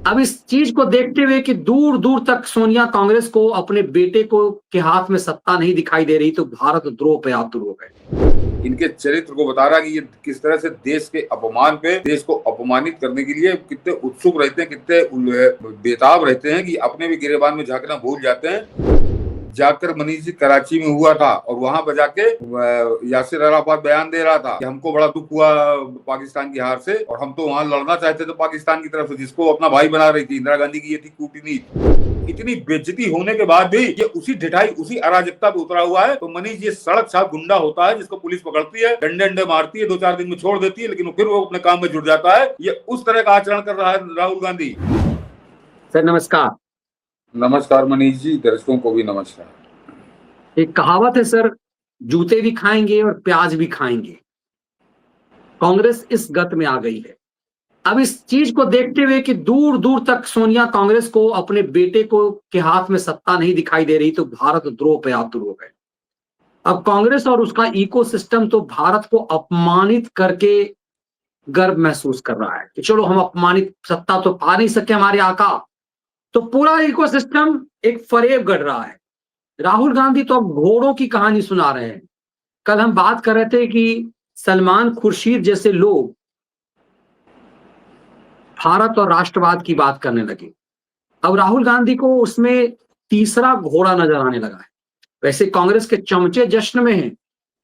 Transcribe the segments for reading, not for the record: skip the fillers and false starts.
अब इस चीज को देखते हुए कि दूर दूर तक सोनिया कांग्रेस को अपने बेटे को के हाथ में सत्ता नहीं दिखाई दे रही, तो भारत द्रोह पे आतुर हो गए। इनके चरित्र को बता रहा कि ये किस तरह से देश के अपमान पे, देश को अपमानित करने के लिए कितने उत्सुक रहते हैं, कितने बेताब रहते हैं कि अपने भी गिरेबान में झांकना भूल जाते हैं। जाकर मनीष जी कराची में हुआ था और वहां पर जाके यासिर अराफात बयान दे रहा था कि हमको बड़ा दुख हुआ पाकिस्तान की हार से और हम तो वहां लड़ना चाहते थे पाकिस्तान की तरफ से, जिसको अपना भाई बना रही थी इंदिरा गांधी की। ये थी कूटनीति। इतनी बेइज्जती होने के बाद भी ये उसी ढिठाई, उसी अराजकता पे उतरा हुआ है। तो मनीष ये सड़क छाप गुंडा होता है जिसको पुलिस पकड़ती है, डंडे डंडे मारती है, 2-4 दिन में छोड़ देती है, लेकिन फिर वो अपने काम में जुट जाता है। ये उस तरह का आचरण कर रहा है राहुल गांधी। सर नमस्कार। नमस्कार मनीष जी, दर्शकों को भी नमस्कार। एक कहावत है सर, जूते भी खाएंगे और प्याज भी खाएंगे। कांग्रेस इस गत में आ गई है। अब इस चीज को देखते हुए कि दूर दूर तक सोनिया कांग्रेस को अपने बेटे को के हाथ में सत्ता नहीं दिखाई दे रही, तो भारत द्रोह पे आतुर हो गए। अब कांग्रेस और उसका इकोसिस्टम तो भारत को अपमानित करके गर्व महसूस कर रहा है कि चलो हम अपमानित, सत्ता तो पा नहीं सके हमारे आका, तो पूरा इकोसिस्टम एक फरेब गढ़ रहा है। राहुल गांधी तो अब घोड़ों की कहानी सुना रहे हैं। कल हम बात कर रहे थे कि सलमान खुर्शीद जैसे लोग भारत और राष्ट्रवाद की बात करने लगे। अब राहुल गांधी को उसमें तीसरा घोड़ा नजर आने लगा है। वैसे कांग्रेस के चमचे जश्न में हैं।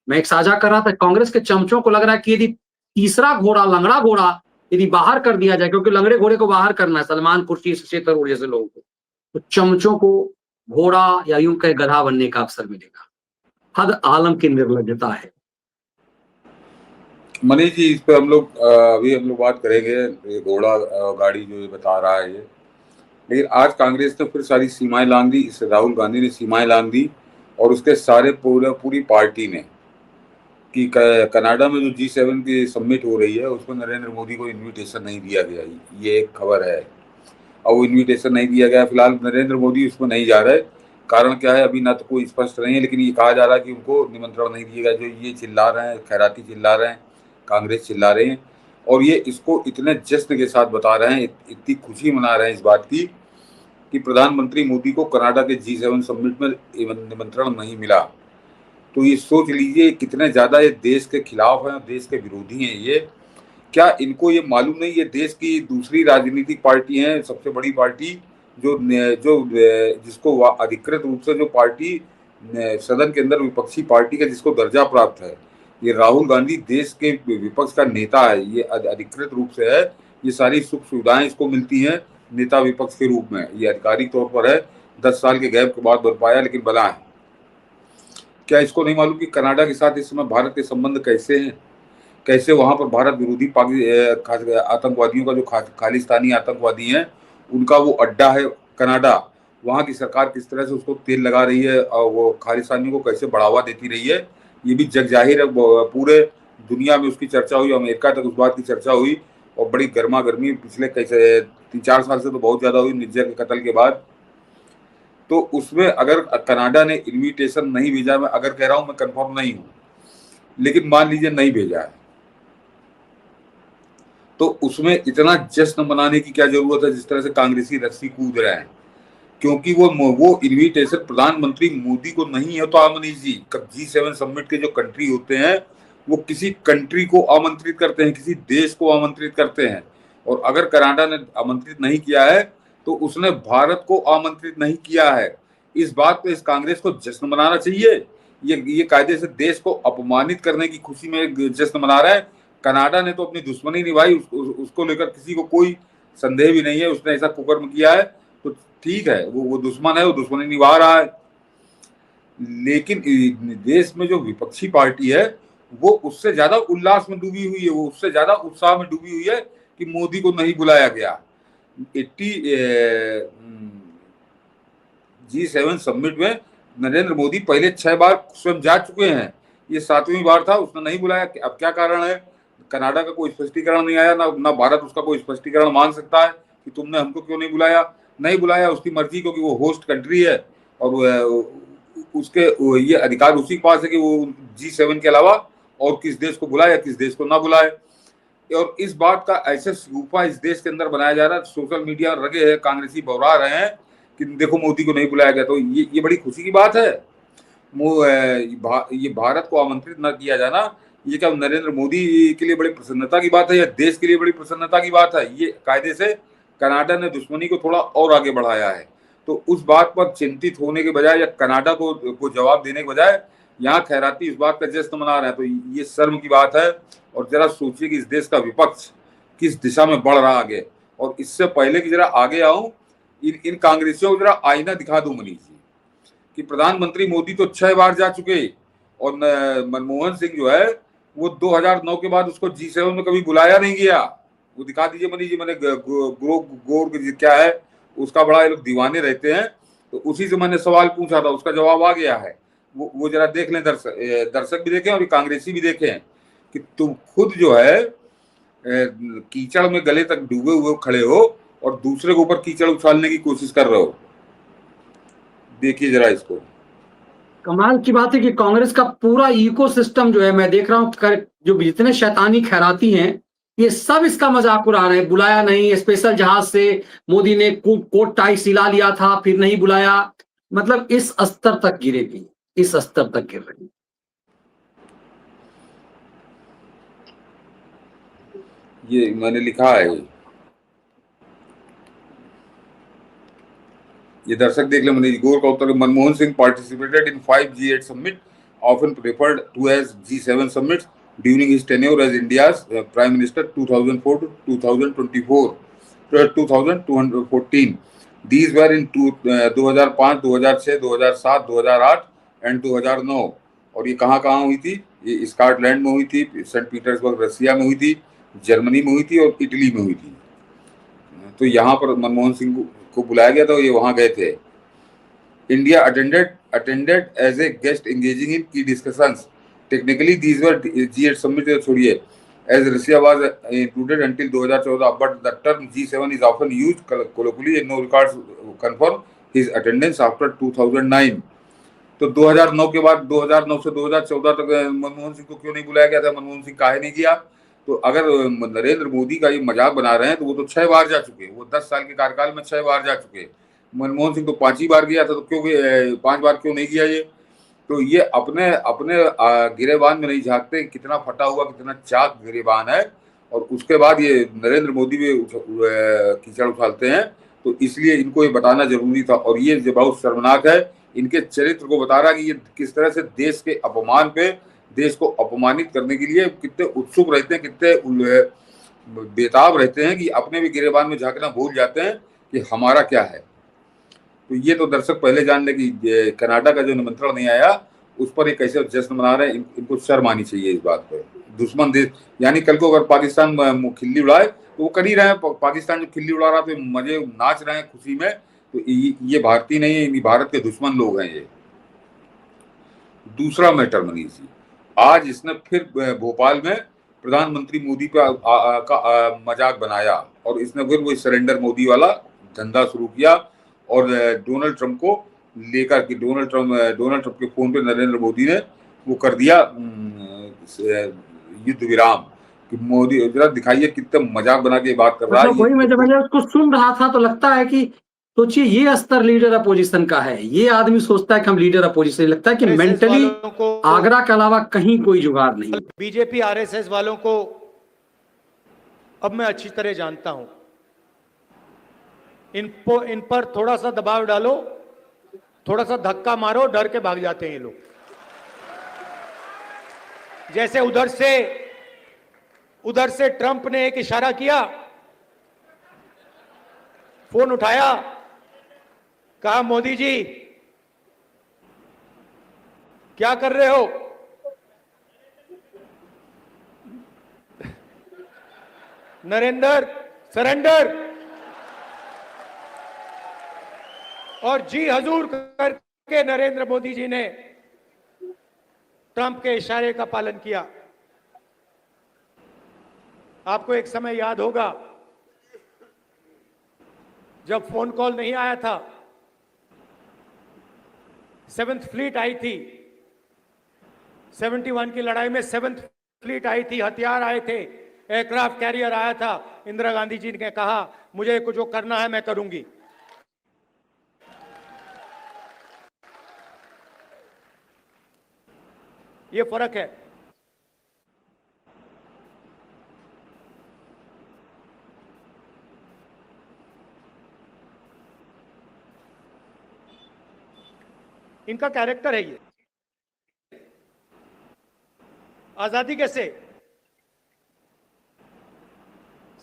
मैं एक साझा कर रहा था, कांग्रेस के चमचों को लग रहा है कि यदि तीसरा घोड़ा, लंगड़ा घोड़ा यदि बाहर कर दिया जाए, क्योंकि लंगड़े घोड़े को बाहर करना है सलमान खुर्शीद, शशि थरूर जैसे लोगों को, तो चमचों को घोड़ा या यूं कहे गधा बनने का अवसर मिलेगा। हद आलम की निर्लज्जता है। मनीष जी, इस पे अभी हम लोग बात करेंगे। ये घोड़ा गाड़ी जो ये बता रहा है ये, लेकिन आज कांग्रेस ने फिर सारी सीमाएं लांघ दी। इस राहुल गांधी ने सीमाएं लांघ दी और उसके सारे पूरी पार्टी ने कि कनाडा में जो G7 की समिट हो रही है उसमें नरेंद्र मोदी को इनविटेशन नहीं दिया गया। ये एक खबर है। और वो इनविटेशन नहीं दिया गया, फिलहाल नरेंद्र मोदी उसमें नहीं जा रहे। कारण क्या है अभी ना तो कोई स्पष्ट नहीं है, लेकिन ये कहा जा रहा है कि उनको निमंत्रण नहीं दिया गया। जो ये चिल्ला रहे हैं, खैराती चिल्ला रहे हैं, कांग्रेस चिल्ला रहे हैं और ये इसको इतने जश्न के साथ बता रहे हैं, इतनी खुशी मना रहे हैं इस बात की कि प्रधानमंत्री मोदी को कनाडा के G7 समिट में निमंत्रण नहीं मिला। तो ये सोच लीजिए कितने ज्यादा ये देश के खिलाफ हैं, देश के विरोधी हैं। ये क्या इनको ये मालूम नहीं, ये देश की दूसरी राजनीतिक पार्टी है, सबसे बड़ी पार्टी जो जो जिसको अधिकृत रूप से जो पार्टी सदन के अंदर विपक्षी पार्टी का जिसको दर्जा प्राप्त है, ये राहुल गांधी देश के विपक्ष का नेता है। ये अधिकृत रूप से है। ये सारी सुख सुविधाएं इसको मिलती हैं नेता विपक्ष के रूप में। ये आधिकारिक तौर पर है, 10 साल के गैप के बाद बन पाया, लेकिन बना है। क्या इसको नहीं मालूम कि कनाडा के साथ इस समय भारत के संबंध कैसे हैं, कैसे वहां पर भारत विरोधी आतंकवादियों का जो खालिस्तानी आतंकवादी हैं उनका वो अड्डा है कनाडा। वहां की सरकार किस तरह से उसको तेल लगा रही है और वो खालिस्तानियों को कैसे बढ़ावा देती रही है, ये भी जग जाहिर है। पूरे दुनिया में उसकी चर्चा हुई, अमेरिका तक उस बात की चर्चा हुई और बड़ी गर्मा गर्मी पिछले कैसे 3-4 साल से तो बहुत ज्यादा हुई निर्भया के कत्ल के बाद। तो उसमें अगर कनाडा ने इन्विटेशन नहीं भेजा, मैं अगर कह रहा हूं, मैं कंफर्म नहीं हूं, लेकिन मान लीजिए नहीं भेजा है, तो उसमें इतना जश्न मनाने की क्या जरूरत है जिस तरह से कांग्रेसी रस्सी कूद रहे हैं। क्योंकि वो इन्विटेशन प्रधानमंत्री मोदी को नहीं है। तो मनीष जी, G7 समिट के जो कंट्री होते हैं वो किसी कंट्री को आमंत्रित करते हैं, किसी देश को आमंत्रित करते हैं। और अगर कनाडा ने आमंत्रित नहीं किया है तो उसने भारत को आमंत्रित नहीं किया है। इस बात पे इस कांग्रेस को जश्न मनाना चाहिए। ये कायदे से देश को अपमानित करने की खुशी में जश्न मना रहा है। कनाडा ने तो अपनी दुश्मनी निभाई, उसको लेकर किसी को कोई संदेह भी नहीं है। उसने ऐसा कुकर्म किया है तो ठीक है, वो दुश्मन है, वो दुश्मनी निभा रहा है। लेकिन देश में जो विपक्षी पार्टी है वो उससे ज्यादा उल्लास में डूबी हुई है, वो उससे ज्यादा उत्साह में डूबी हुई है कि मोदी को नहीं बुलाया गया। G7 समिट में नरेंद्र मोदी पहले 6 बार स्वयं जा चुके हैं, ये 7वीं बार था, उसने नहीं बुलाया। अब क्या कारण है? कनाडा का कोई स्पष्टीकरण नहीं आया, ना भारत उसका कोई स्पष्टीकरण मांग सकता है कि तुमने हमको क्यों नहीं बुलाया। नहीं बुलाया उसकी मर्जी, क्योंकि वो होस्ट कंट्री है और उसके ये अधिकार उसी के पास है कि वो G7 के अलावा और किस देश को बुलाए या किस देश को ना बुलाए। और इस बात का ऐसे सूफा इस देश के अंदर बनाया जा रहा है, सोशल मीडिया रगे है, कांग्रेसी बौरा रहे हैं कि देखो मोदी को नहीं बुलाया गया। तो ये बड़ी खुशी की बात है। ये भारत को आमंत्रित न किया जाना, ये क्या नरेंद्र मोदी के लिए बड़ी प्रसन्नता की बात है या देश के लिए बड़ी प्रसन्नता की बात है? ये कायदे से कनाडा ने दुश्मनी को थोड़ा और आगे बढ़ाया है। तो उस बात पर चिंतित होने के बजाय या कनाडा को जवाब देने के बजाय यहाँ खैराती इस बात का जश्न मना रहे हैं, तो ये शर्म की बात है। और जरा सोचिए कि इस देश का विपक्ष किस दिशा में बढ़ रहा आगे। और इससे पहले कि जरा आगे आऊं, इन कांग्रेसियों को जरा आईना दिखा दूं मनीष जी, कि प्रधानमंत्री मोदी तो 6 बार जा चुके और मनमोहन सिंह जो है वो 2009 के बाद उसको G7 में कभी बुलाया नहीं गया। वो दिखा दीजिए मनीष जी, मैंने गोर क्या है उसका बड़ा ये लोग दीवाने रहते हैं, तो उसी से मैंने सवाल पूछा था, उसका जवाब आ गया है। वो जरा देख लें, दर्शक भी देखें और कांग्रेसी भी देखें कि तुम खुद जो है कीचड़ में गले तक डूबे हुए खड़े हो और दूसरे के ऊपर कीचड़ उछालने की कोशिश कर रहे हो। देखिए जरा इसको। कमाल की बात है कि कांग्रेस का पूरा इकोसिस्टम जो है, मैं देख रहा हूं, जो जितने शैतानी खैराती हैं, ये सब इसका मजाक उड़ा रहे हैं। बुलाया नहीं, स्पेशल जहाज से मोदी ने कोट टाई सिला लिया था, फिर नहीं बुलाया। मतलब इस स्तर तक गिरेगी, इस स्तर तक गिर रही। ये मैंने लिखा है, ये दर्शक देख ले मनीष। गौर का उत्तर, Manmohan Singh participated in 5 G8 summit, often referred to as G7 summits, during his tenure as India's Prime Minister 2004 to 2024 to 2014. These were in 2005, 2006, 2007, 2008 and 2009। और ये कहाँ कहाँ हुई थी? ये स्कॉटलैंड में हुई थी, सेंट पीटर्सबर्ग रसिया में हुई थी, जर्मनी में हुई थी और इटली में हुई थी। तो यहाँ पर मनमोहन सिंह को बुलाया गया था, ये वहां गए थे। India attended as a guest engaging in key discussions. Technically these were G8 summit, छोड़िए, as Russia was included until 2014, but the term G7 is often used colloquially and no records confirm his attendance after 2009। तो 2009 के बाद 2009 से 2014 तक मनमोहन सिंह को क्यों नहीं बुलाया गया था? मनमोहन सिंह काहे नहीं गया? तो अगर नरेंद्र मोदी का ये मजाक बना रहे हैं तो वो तो 6 बार जा चुके, वो 10 साल के कार्यकाल में 6 बार जा चुके। मनमोहन सिंह तो 5 ही बार गया था, तो क्यों 5 बार क्यों नहीं गया ये? तो ये अपने अपने गिरेबान में नहीं झांकते कितना फटा हुआ, कितना चाक गिरेबान है, और उसके बाद ये नरेंद्र मोदी भी कीचड़ उछालते हैं। तो इसलिए इनको ये बताना जरूरी था, और ये जो बहुत शर्मनाक है, इनके चरित्र को बता रहा कि ये किस तरह से देश के अपमान पे, देश को अपमानित करने के लिए कितने उत्सुक रहते हैं, कितने बेताब रहते हैं कि अपने भी गिरेबान में झांकना भूल जाते हैं कि हमारा क्या है। तो ये तो दर्शक पहले जान ले कि कनाडा का जो निमंत्रण नहीं आया उस पर ये कैसे जश्न मना रहे हैं। इनको शर्म आनी चाहिए इस बात पर। दुश्मन देश, यानी कल को अगर पाकिस्तान खिल्ली उड़ाए तो वो कर ही रहे हैं। पाकिस्तान जो खिल्ली उड़ा रहा तो मजे नाच रहे हैं खुशी में, तो ये भारतीय नहीं है, भारत के दुश्मन लोग हैं ये। दूसरा मैटर मनीष जी, आज इसने फिर भोपाल में प्रधानमंत्री मोदी का मजाक बनाया और इसने फिर वो सरेंडर मोदी वाला धंधा शुरू किया और डोनाल्ड ट्रंप को लेकर के डोनाल्ड ट्रंप के फोन पे नरेंद्र मोदी ने वो कर दिया युद्ध विराम कि मोदी जरा दिखाइए कितने मजाक बना के बात कर रहा है। वही मैं जब उसको सुन रहा था तो लगता है कि सोचिए ये स्तर लीडर अपोजिशन का है। ये आदमी सोचता है कि हम लीडर अपोजिशन, लगता है कि मेंटली आगरा के अलावा कहीं कोई जुगाड़ नहीं। बीजेपी आरएसएस वालों को अब मैं अच्छी तरह जानता हूं। इन पर थोड़ा सा दबाव डालो, थोड़ा सा धक्का मारो, डर के भाग जाते हैं ये लोग। जैसे उधर से ट्रंप ने एक इशारा किया, फोन उठाया, कहा मोदी जी क्या कर रहे हो? नरेंद्र सरेंडर, और जी हजूर करके नरेंद्र मोदी जी ने ट्रंप के इशारे का पालन किया। आपको एक समय याद होगा जब फोन कॉल नहीं आया था, 7th फ्लीट आई थी, 71 की लड़ाई में 7th फ्लीट आई थी, हथियार आए थे, एयरक्राफ्ट कैरियर आया था, इंदिरा गांधी जी ने कहा मुझे कुछ जो करना है मैं करूंगी। ये फर्क है। इनका कैरेक्टर है ये। आजादी कैसे?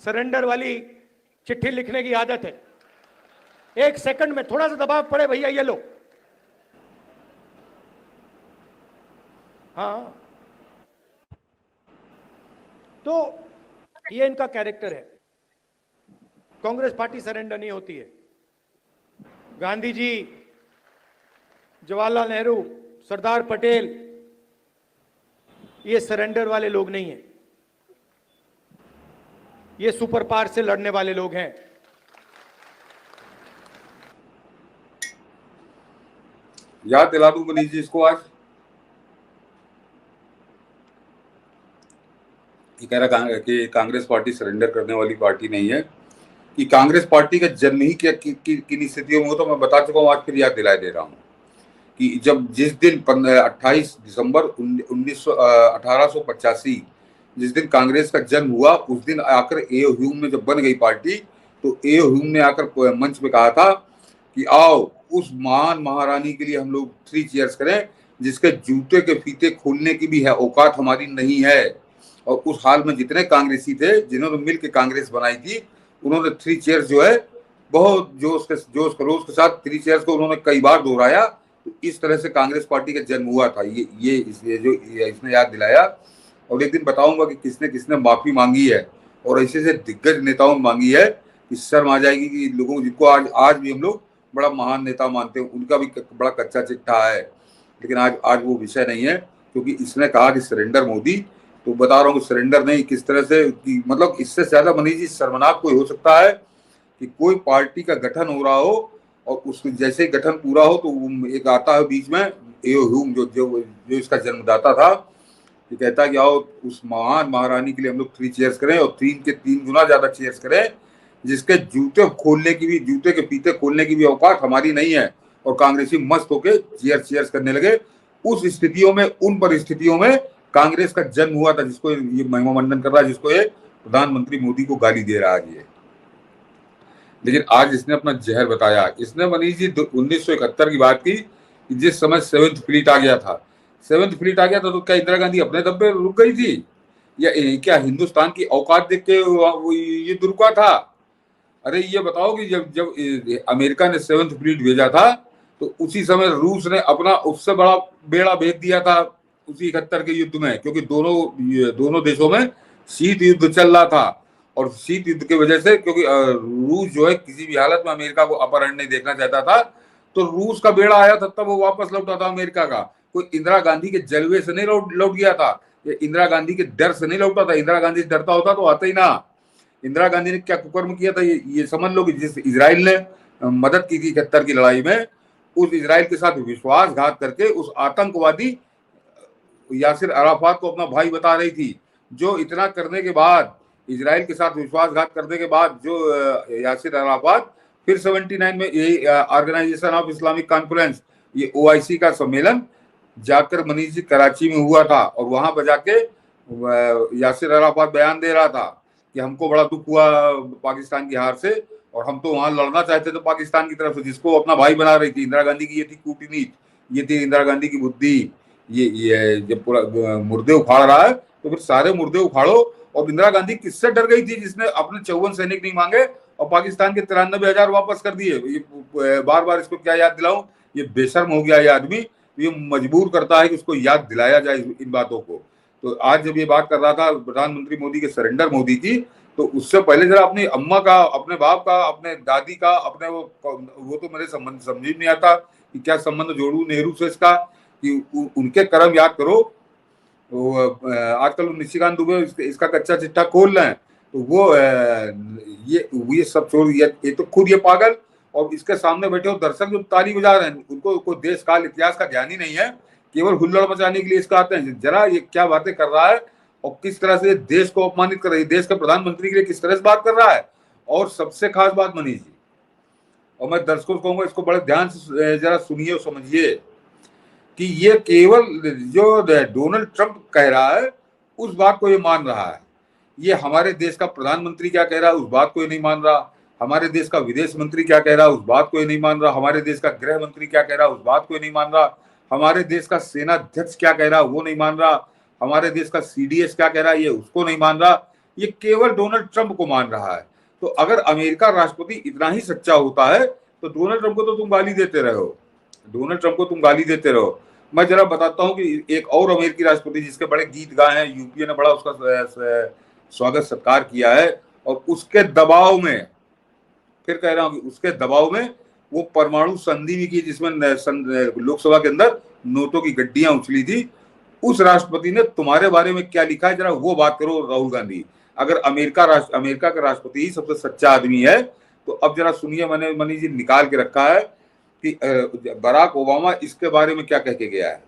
सरेंडर वाली चिट्ठी लिखने की आदत है, 1 सेकंड में थोड़ा सा दबाव पड़े भैया ये लो। हाँ, तो ये इनका कैरेक्टर है। कांग्रेस पार्टी सरेंडर नहीं होती है। गांधी जी, जवाहरलाल नेहरू, सरदार पटेल, ये सरेंडर वाले लोग नहीं हैं। ये सुपर पावर से लड़ने वाले लोग हैं। याद दिला दूं मनीष जी इसको आज, ये कह रहा कि कांग्रेस पार्टी सरेंडर करने वाली पार्टी नहीं है, कि कांग्रेस पार्टी का जन्म ही किन स्थितियों में हो, तो मैं बता चुका हूं, आज फिर याद दिला दे रहा हूं कि जब जिस दिन 28 दिसंबर 1885 जिस दिन कांग्रेस का जन्म हुआ, उस दिन आकर ए ह्यूम में जब बन गई पार्टी, तो ए ह्यूम ने आकर मंच पे कहा था कि आओ उस महान महारानी के लिए हम लोग 3 चीयर्स करें जिसके जूते के फीते खोलने की भी है औकात हमारी नहीं है। और उस हाल में जितने कांग्रेसी थे जिन्होंने मिलकर कांग्रेस बनाई थी, उन्होंने 3 चीयर्स जो है बहुत जोश खरोश के साथ 3 चीयर्स को उन्होंने कई बार दोहराया। तो इस तरह से कांग्रेस पार्टी का जन्म हुआ था। ये इसने याद दिलाया। और एक दिन बताऊंगा कि किसने किसने माफी मांगी है और ऐसे से दिग्गज नेताओं ने मांगी है कि शर्म आ जाएगी कि लोगों जिनको आज भी हम लोग बड़ा महान नेता मानते हैं, उनका भी बड़ा कच्चा चिट्ठा है। लेकिन आज वो विषय नहीं है, क्योंकि इसने कहा कि सरेंडर मोदी, तो बता रहा हूँ सरेंडर नहीं, किस तरह से कि मतलब इससे ज्यादा मनीष जी शर्मनाक कोई हो सकता है कि कोई पार्टी का गठन हो रहा हो और उसके जैसे गठन पूरा हो तो एक आता है बीच में ए ह्यूम जो इसका जन्मदाता था, ये कहता है कि आओ उस महान महारानी के लिए हम लोग 3 चीयर्स करें और 3 के 3 गुना ज्यादा चीयर्स करें जिसके जूते के फीते खोलने की भी औकात हमारी नहीं है। और कांग्रेसी मस्त होके चीयर्स करने लगे। उस स्थितियों में, उन परिस्थितियों में कांग्रेस का जन्म हुआ था, जिसको ये महिमा मंडन कर रहा है, जिसको ये प्रधानमंत्री मोदी को गाली दे रहा है। लेकिन आज इसने अपना जहर बताया। इसने मनीष जी 1971 की बात की, जिस समय 7th फ्लीट आ गया था। 7th फ्लीट आ गया था तो क्या इंदिरा गांधी अपने दम पे रुक गई थी, या क्या हिंदुस्तान की औकात देख के ये रुका था? अरे ये बताओ कि जब अमेरिका ने 7th फ्लीट भेजा था तो उसी समय रूस ने अपना उससे बड़ा बेड़ा भेज दिया था उसी 71 के युद्ध में, क्योंकि दोनों देशों में शीत युद्ध चल रहा था। और शीत युद्ध की वजह से, क्योंकि रूस जो है किसी भी हालत में अमेरिका को अपहरण नहीं देखना चाहता था, तो रूस का बेड़ा आया था तब वो वापस लौटा था अमेरिका का। कोई इंदिरा गांधी के जलवे से नहीं लौट गया था, ये इंदिरा गांधी के डर से नहीं लौटा था। इंदिरा गांधी डरता होता तो आता ही ना। इंदिरा गांधी ने क्या कुकर्म किया था ये समझ लो कि जिस इजराइल ने मदद की थी 71 की लड़ाई में, उस इजराइल के साथ विश्वासघात करके उस आतंकवादी यासिर अराफात को अपना भाई बता रही थी। जो इतना करने के बाद, इजराइल के साथ विश्वासघात करने के बाद, जो यासिर अराफात फिर 79 में यही ऑर्गेनाइजेशन ऑफ इस्लामिक कॉन्फ्रेंस, ये OIC का सम्मेलन जाकर मनीष जी कराची में हुआ था। और वहां पर जाके यासिर अराफात बयान दे रहा था कि हमको बड़ा दुख हुआ पाकिस्तान की हार से, और हम तो वहां लड़ना चाहते थे पाकिस्तान की तरफ से, जिसको अपना भाई बना रही थी इंदिरा गांधी की। ये थी कूटनीति, ये थी इंदिरा गांधी की बुद्धि। ये जब पूरा मुर्दे उखाड़ रहा है तो फिर सारे मुर्दे उखाड़ो। और इंदिरा गांधी किससे डर गई थी? जिसने अपने 54 सैनिक नहीं मांगे और पाकिस्तान के 93,000 वापस कर दिए। ये बार बार इसको क्या याद दिलाऊं, ये बेशर्म हो गया ये आदमी। ये मजबूर करता है कि उसको याद दिलाया जाए इन बातों को। तो आज जब ये बात कर रहा था प्रधानमंत्री मोदी के सरेंडर मोदी की, तो उससे पहले जरा अपनी अम्मा का, अपने बाप का, अपने दादी का, अपने वो तो मेरे संबंध समझ नहीं आता कि क्या संबंध जोड़ू नेहरू से इसका, कि उनके कर्म याद करो। तो आजकल निशिकांत दुबे इसका कच्चा चिट्ठा खोल रहे हैं, तो वो ये सब छोड़, ये तो खुद ये पागल और इसके सामने बैठे हो दर्शक जो ताली बजा रहे हैं, उनको कोई देश काल इतिहास का ज्ञान ही नहीं है, केवल हुल्लड़ मचाने के लिए इसका आते हैं। जरा ये क्या बातें कर रहा है, और किस तरह से देश को अपमानित कर रही है, देश के प्रधानमंत्री के लिए किस तरह से बात कर रहा है। और सबसे खास बात मनीष जी, और मैं दर्शकों को कहूंगा इसको बड़े ध्यान से जरा सुनिए और समझिए कि ये केवल जो डोनाल्ड ट्रंप कह रहा है उस बात को ये मान रहा है, ये हमारे देश का प्रधानमंत्री क्या कह रहा है उस बात को ये नहीं मान रहा, हमारे देश का विदेश मंत्री क्या कह रहा है उस बात को ये नहीं मान रहा, हमारे देश का गृह मंत्री क्या कह रहा है उस बात को ये नहीं मान रहा, हमारे देश का सेना अध्यक्ष क्या कह रहा है वो नहीं मान रहा, हमारे देश का सीडीएस क्या कह रहा है ये उसको नहीं मान रहा, ये केवल डोनाल्ड ट्रंप को मान रहा है। तो अगर अमेरिका राष्ट्रपति इतना ही सच्चा होता है तो डोनाल्ड ट्रंप को तो तुम गाली देते रहो, डोनाल्ड ट्रंप को तुम गाली देते रहो। मैं जरा बताता हूँ कि एक और अमेरिकी राष्ट्रपति जिसके बड़े गीत गाए हैं, यूपीए ने बड़ा उसका स्वागत सत्कार किया है, और उसके दबाव में, फिर कह रहा हूँ कि उसके दबाव में वो परमाणु संधि भी की जिसमें लोकसभा के अंदर नोटों की गड्डियां उछली थी, उस राष्ट्रपति ने तुम्हारे बारे में क्या लिखा है जरा वो बात करो राहुल गांधी। अगर अमेरिका का राष्ट्रपति ही सबसे सच्चा आदमी है तो अब जरा सुनिए, मैंने मनीष जी निकाल के रखा है कि बराक ओबामा इसके बारे में क्या कह के गया है,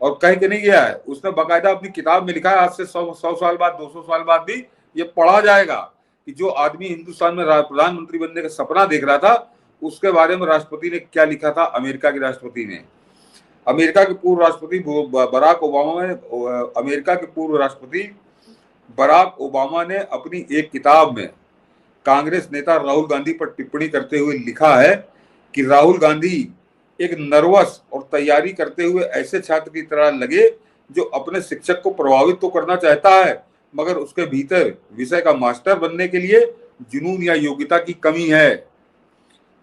और कह के नहीं गया है, उसने बाकायदा अपनी किताब में लिखा है। आज से 100 साल बाद 200 साल बाद भी ये पढ़ा जाएगा कि जो आदमी हिंदुस्तान में प्रधानमंत्री बनने का सपना देख रहा था उसके बारे में राष्ट्रपति ने क्या लिखा था। अमेरिका के राष्ट्रपति ने, अमेरिका के पूर्व राष्ट्रपति बराक ओबामा ने, अमेरिका के पूर्व राष्ट्रपति बराक ओबामा ने अपनी एक किताब में कांग्रेस नेता राहुल गांधी पर टिप्पणी करते हुए लिखा है कि राहुल गांधी एक नर्वस और तैयारी करते हुए ऐसे छात्र की तरह लगे जो अपने शिक्षक को प्रभावित तो करना चाहता है मगर उसके भीतर विषय का मास्टर बनने के लिए जुनून या योग्यता की कमी है।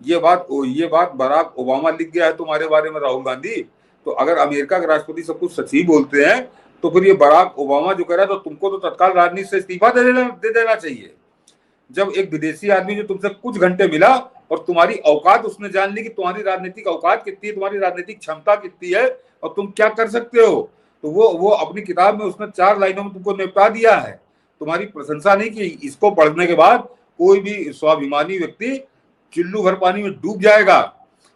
ये बात बराक ओबामा लिख गया है तुम्हारे बारे में राहुल गांधी। तो अगर अमेरिका के राष्ट्रपति सब कुछ सच ही बोलते हैं तो फिर ये बराक ओबामा जो कह रहा है तो तुमको तो तत्काल राजनीति से इस्तीफा दे देना चाहिए। जब एक विदेशी आदमी जो तुमसे कुछ घंटे मिला और तुम्हारी औकात उसने जान ली कि तुम्हारी राजनीतिक औकात कितनी है, तुम्हारी राजनीतिक क्षमता कितनी है और तुम क्या कर सकते हो, तो वो अपनी किताब में उसने 4 लाइनों में तुमको निपटा दिया है। तुम्हारी प्रशंसा नहीं की। इसको पढ़ने के बाद कोई भी स्वाभिमानी व्यक्ति चिल्लू भर पानी में डूब जाएगा।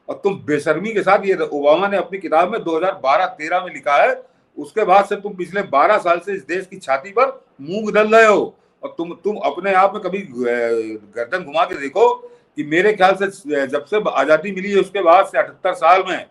और तुम बेशर्मी के साथ, ये ओबामा ने अपनी किताब में 2012-13 में लिखा है, उसके बाद से तुम पिछले 12 साल से इस देश की छाती पर मूंग दल रहे हो। और तुम अपने आप में कभी गर्दन घुमा के देखो कि मेरे ख्याल से जब से आजादी मिली है उसके बाद से 78 साल में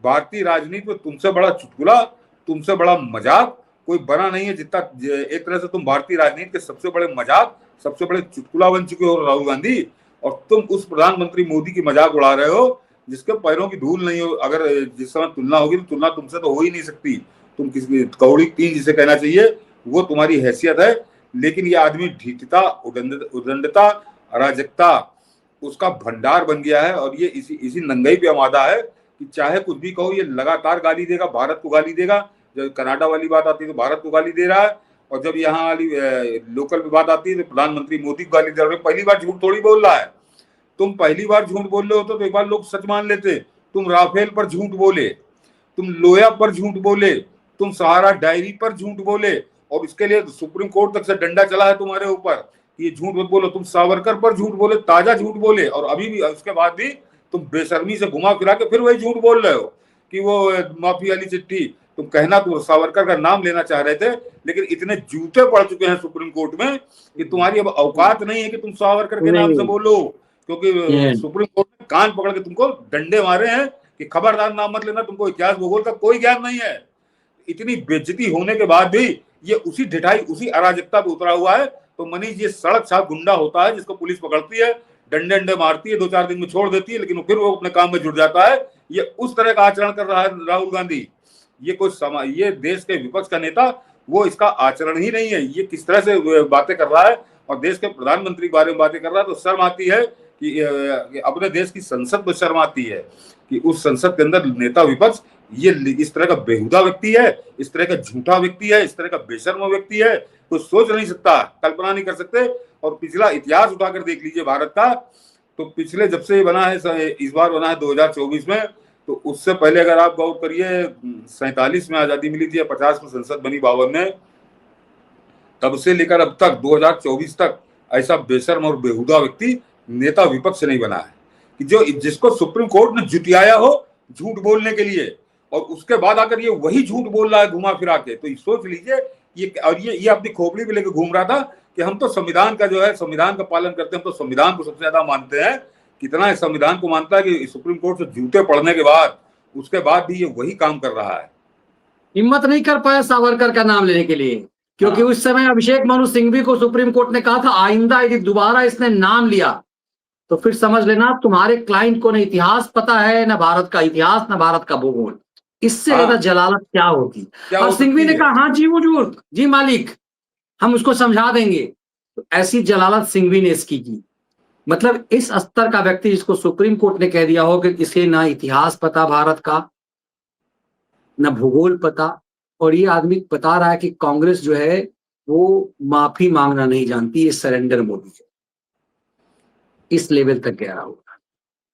भारतीय राजनीति में तुमसे बड़ा चुटकुला, तुमसे बड़ा मजाक कोई बना नहीं है जितना एक तरह से तुम भारतीय राजनीति के सबसे बड़े मजाक, सबसे बड़े चुटकुला बन चुके हो राहुल गांधी। और तुम उस प्रधानमंत्री मोदी की मजाक उड़ा रहे हो जिसके पैरों की धूल नहीं हो। अगर जिस समय तुलना होगी तो तुलना तुमसे तो हो ही नहीं सकती। तुम किसी कौड़ी तीन जिसे कहना चाहिए वो तुम्हारी हैसियत है। लेकिन ये आदमी ढीठता, उदंडता, अराजकता उसका भंडार बन गया है। और ये इसी नंगाई पे आमादा है कि चाहे कुछ भी कहो ये लगातार गाली देगा, भारत को गाली देगा। जब कनाडा वाली बात आती है तो भारत को गाली दे रहा है, और जब यहाँ वाली लोकल पे बात आती है तो प्रधानमंत्री मोदी को गाली दे रहा है। पहली बार झूठ थोड़ी बोल रहा है। तुम पहली बार झूठ बोल रहे होते तो एक बार लोग सच मान लेते। तुम राफेल पर झूठ बोले, तुम लोया पर झूठ बोले, तुम सहारा डायरी पर झूठ बोले, और इसके लिए सुप्रीम कोर्ट तक से डंडा चला है तुम्हारे ऊपर ये झूठ मत बोलो। तुम सावरकर पर झूठ बोले, ताजा झूठ बोले, और अभी भी उसके बाद भी तुम बेशर्मी से घुमा फिरा के फिर वही झूठ बोल रहे हो कि वो माफी वाली चिट्ठी। तुम कहना तो सावरकर का नाम लेना चाह रहे थे, लेकिन इतने जूते पड़ चुके हैं सुप्रीम कोर्ट में कि तुम्हारी अब औकात नहीं है कि तुम सावरकर के नाम से बोलो, क्योंकि सुप्रीम कोर्ट ने कान पकड़ के तुमको डंडे मारे हैं कि खबरदार नाम मत लेना, तुमको इतिहास भूगोल का कोई ज्ञान नहीं है। इतनी बेइज्जती होने के बाद भी ये उसी ढिठाई, उसी अराजकता पे उतरा हुआ है। तो मनीष, ये सड़क छाप गुंडा होता है जिसको पुलिस पकड़ती है, डंडे मारती है, 2-4 दिन में छोड़ देती है, लेकिन फिर वो अपने काम में जुट जाता है। ये उस तरह का आचरण कर रहा है राहुल गांधी। ये देश के विपक्ष का नेता, वो इसका आचरण ही नहीं है। ये किस तरह से बातें कर रहा है और देश के प्रधानमंत्री के बारे में बातें कर रहा है, तो शर्म आती है कि अपने देश की संसद में शर्म आती है कि उस संसद के अंदर नेता विपक्ष ये इस तरह का बेहुदा व्यक्ति है, इस तरह का झूठा व्यक्ति है, इस तरह का बेशर्म व्यक्ति है। कोई सोच नहीं सकता, कल्पना नहीं कर सकते। और पिछला इतिहास उठाकर देख लीजिए भारत का, तो पिछले जब से बना है, इस बार बना है 2024 में, तो उससे पहले अगर आप गौर करिए 47 में आजादी मिली थी, 50 में संसद बनी, 52 में, तब से लेकर अब तक 2024 तक ऐसा बेशर्म और बेहुदा व्यक्ति नेता विपक्ष नहीं बना है कि जिसको सुप्रीम कोर्ट ने जुटियाया हो झूठ बोलने के लिए, और उसके बाद आकर ये वही झूठ बोल रहा है घुमा फिरा के। तो सोच लीजिए ये अपनी खोपड़ी में लेके घूम रहा था कि हम तो संविधान का जो है संविधान का पालन करते हैं, हम तो संविधान को सबसे ज्यादा मानते हैं। कितना इस संविधान को मानता है कि सुप्रीम कोर्ट से जूते पड़ने के बाद उसके बाद भी ये वही काम कर रहा है। हिम्मत नहीं कर पाया सावरकर का नाम लेने के लिए, क्योंकि हाँ। उस समय अभिषेक मनु सिंघवी को सुप्रीम कोर्ट ने कहा था आइंदा यदि दोबारा इसने नाम लिया तो फिर समझ लेना तुम्हारे क्लाइंट को न इतिहास पता है, न भारत का इतिहास, न भारत का भूगोल। इससे हाँ। ज्यादा जलालत क्या होगी। और सिंघवी ने कहा हाँ जी हुजूर, जी मालिक, हम उसको समझा देंगे। तो ऐसी जलालत सिंघवी ने इसकी की। मतलब इस स्तर का व्यक्ति जिसको सुप्रीम कोर्ट ने कह दिया हो कि इसे ना इतिहास पता भारत का, न भूगोल पता, और ये आदमी बता रहा है कि कांग्रेस जो है वो माफी मांगना नहीं जानती, ये सरेंडर मोदी है। इस लेवल तक गया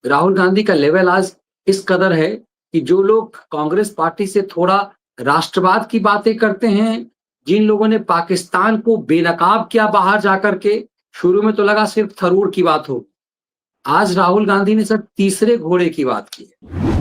राहुल गांधी का लेवल आज इस कदर है कि जो लोग कांग्रेस पार्टी से थोड़ा राष्ट्रवाद की बातें करते हैं, जिन लोगों ने पाकिस्तान को बेनकाब किया बाहर जाकर के, शुरू में तो लगा सिर्फ थरूर की बात हो, आज राहुल गांधी ने सर तीसरे घोड़े की बात की है।